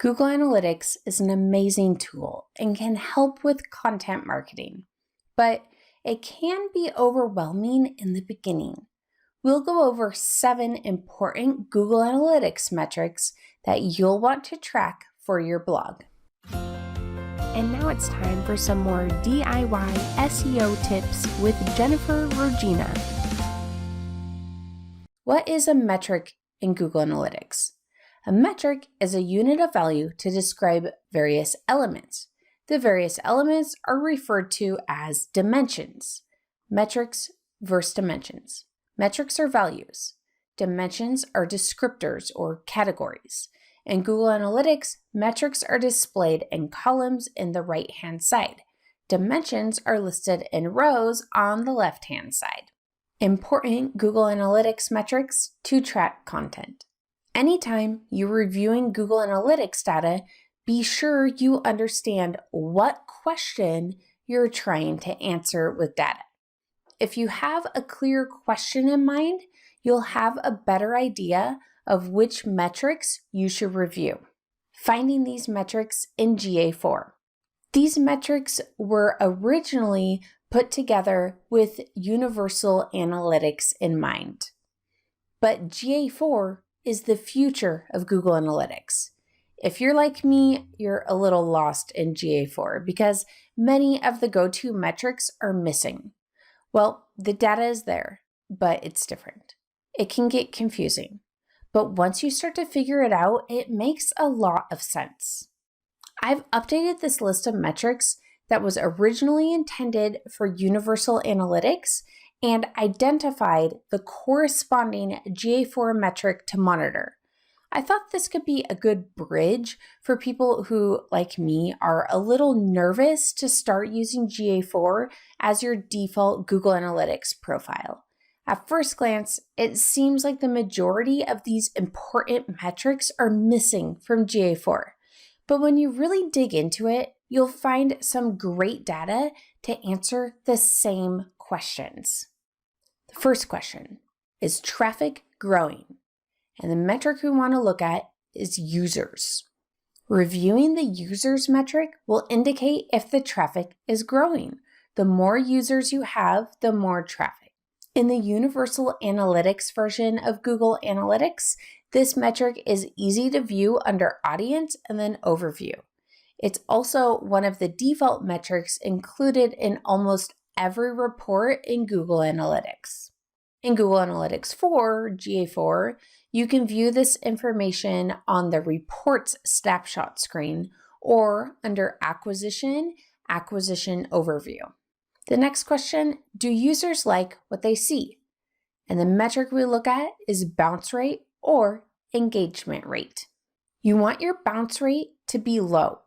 Google Analytics is an amazing tool and can help with content marketing, but it can be overwhelming in the beginning. We'll go over 7 important Google Analytics metrics that you'll want to track for your blog. And now it's time for some more DIY SEO tips with Jennifer Regina. What is a metric in Google Analytics? A metric is a unit of value to describe various elements. The various elements are referred to as dimensions. Metrics versus dimensions. Metrics are values. Dimensions are descriptors or categories. In Google Analytics, metrics are displayed in columns in the right-hand side. Dimensions are listed in rows on the left-hand side. Important Google Analytics metrics to track content. Anytime you're reviewing Google Analytics data, be sure you understand what question you're trying to answer with data. If you have a clear question in mind, you'll have a better idea of which metrics you should review. Finding these metrics in GA4. These metrics were originally put together with Universal Analytics in mind. But GA4 is the future of Google Analytics. If you're like me, you're a little lost in GA4 because many of the go-to metrics are missing. Well, the data is there, but it's different. It can get confusing. But once you start to figure it out, it makes a lot of sense. I've updated this list of metrics that was originally intended for Universal Analytics and identified the corresponding GA4 metric to monitor. I thought this could be a good bridge for people who, like me, are a little nervous to start using GA4 as your default Google Analytics profile. At first glance, it seems like the majority of these important metrics are missing from GA4. But when you really dig into it, you'll find some great data to answer the same questions. The first question, is traffic growing? And the metric we want to look at is users. Reviewing the users metric will indicate if the traffic is growing. The more users you have, the more traffic. In the Universal Analytics version of Google Analytics, this metric is easy to view under Audience and then Overview. It's also one of the default metrics included in almost every report in Google Analytics. In Google Analytics 4, GA4, you can view this information on the Reports snapshot screen or under Acquisition Overview. The next question, do users like what they see? And the metric we look at is bounce rate or engagement rate. You want your bounce rate to be low.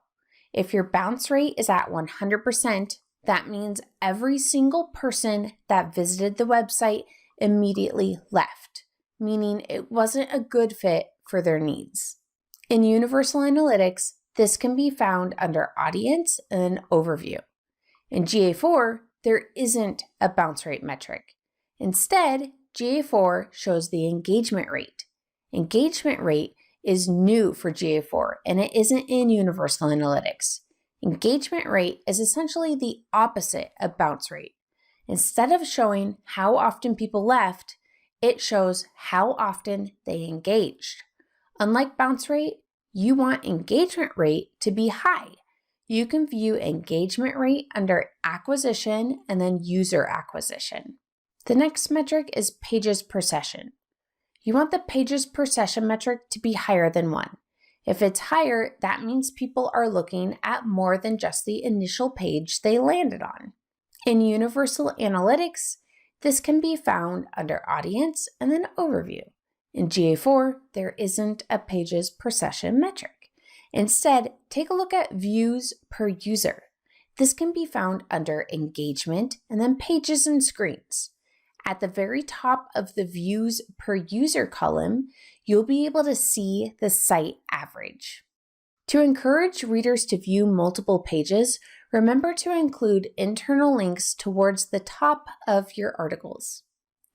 If your bounce rate is at 100%, that means every single person that visited the website immediately left, meaning it wasn't a good fit for their needs. In Universal Analytics, this can be found under Audience and Overview. In GA4, there isn't a bounce rate metric. Instead, GA4 shows the engagement rate. Engagement rate is new for GA4 and it isn't in Universal Analytics. Engagement rate is essentially the opposite of bounce rate. Instead of showing how often people left, it shows how often they engaged. Unlike bounce rate, you want engagement rate to be high. You can view engagement rate under Acquisition and then User Acquisition. The next metric is pages per session. You want the pages per session metric to be higher than 1. If it's higher, that means people are looking at more than just the initial page they landed on. In Universal Analytics, this can be found under Audience and then Overview. In GA4, there isn't a pages per session metric. Instead, take a look at views per user. This can be found under Engagement and then Pages and Screens. At the very top of the views per user column, you'll be able to see the site average. To encourage readers to view multiple pages, remember to include internal links towards the top of your articles.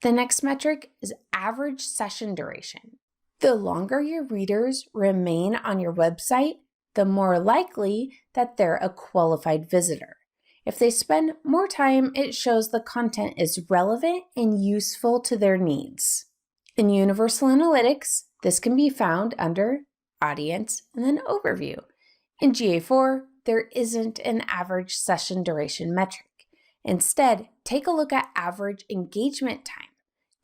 The next metric is average session duration. The longer your readers remain on your website, the more likely that they're a qualified visitor. If they spend more time, it shows the content is relevant and useful to their needs. In Universal Analytics, this can be found under Audience and then Overview. In GA4, there isn't an average session duration metric. Instead, take a look at average engagement time.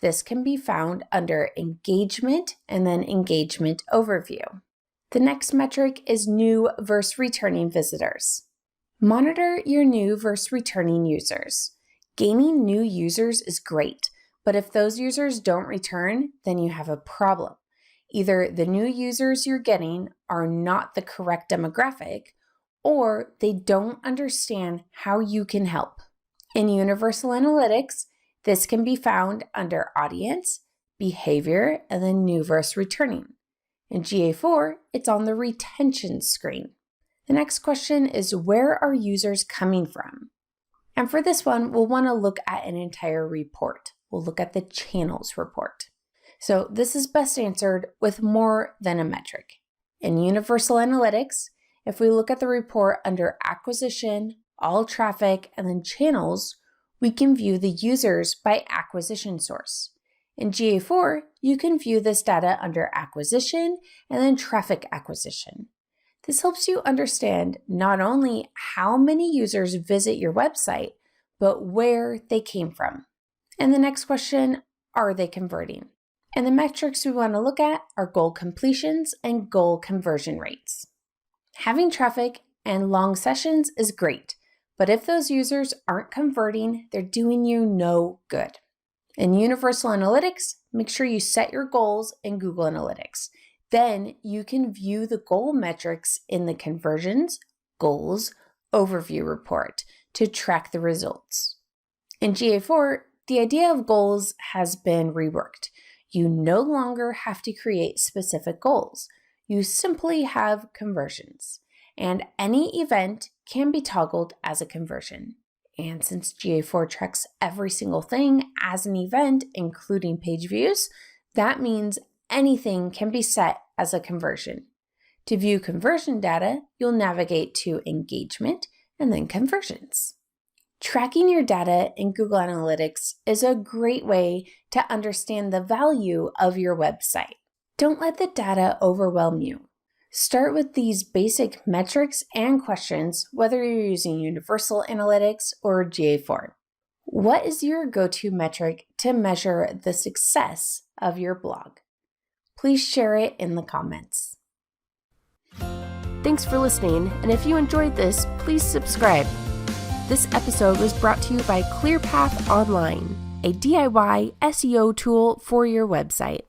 This can be found under Engagement and then Engagement Overview. The next metric is new versus returning visitors. Monitor your new versus returning users. Gaining new users is great, but if those users don't return, then you have a problem. Either the new users you're getting are not the correct demographic, or they don't understand how you can help. In Universal Analytics, this can be found under Audience, Behavior, and then New versus Returning. In GA4, it's on the Retention screen. The next question is, where are users coming from? And for this one, we'll want to look at an entire report. We'll look at the channels report. So this is best answered with more than a metric. In Universal Analytics, if we look at the report under Acquisition, All Traffic, and then Channels, we can view the users by acquisition source. In GA4, you can view this data under Acquisition and then Traffic Acquisition. This helps you understand not only how many users visit your website, but where they came from. And the next question, are they converting? And the metrics we want to look at are goal completions and goal conversion rates. Having traffic and long sessions is great, but if those users aren't converting, they're doing you no good. In Universal Analytics, make sure you set your goals in Google Analytics. Then you can view the goal metrics in the Conversions, Goals, Overview report to track the results. In GA4, the idea of goals has been reworked. You no longer have to create specific goals. You simply have conversions, and any event can be toggled as a conversion. And since GA4 tracks every single thing as an event, including page views, that means anything can be set as a conversion. To view conversion data, you'll navigate to Engagement and then Conversions. Tracking your data in Google Analytics is a great way to understand the value of your website. Don't let the data overwhelm you. Start with these basic metrics and questions, whether you're using Universal Analytics or GA4. What is your go-to metric to measure the success of your blog? Please share it in the comments. Thanks for listening, and if you enjoyed this, please subscribe. This episode was brought to you by ClearPath Online, a DIY SEO tool for your website.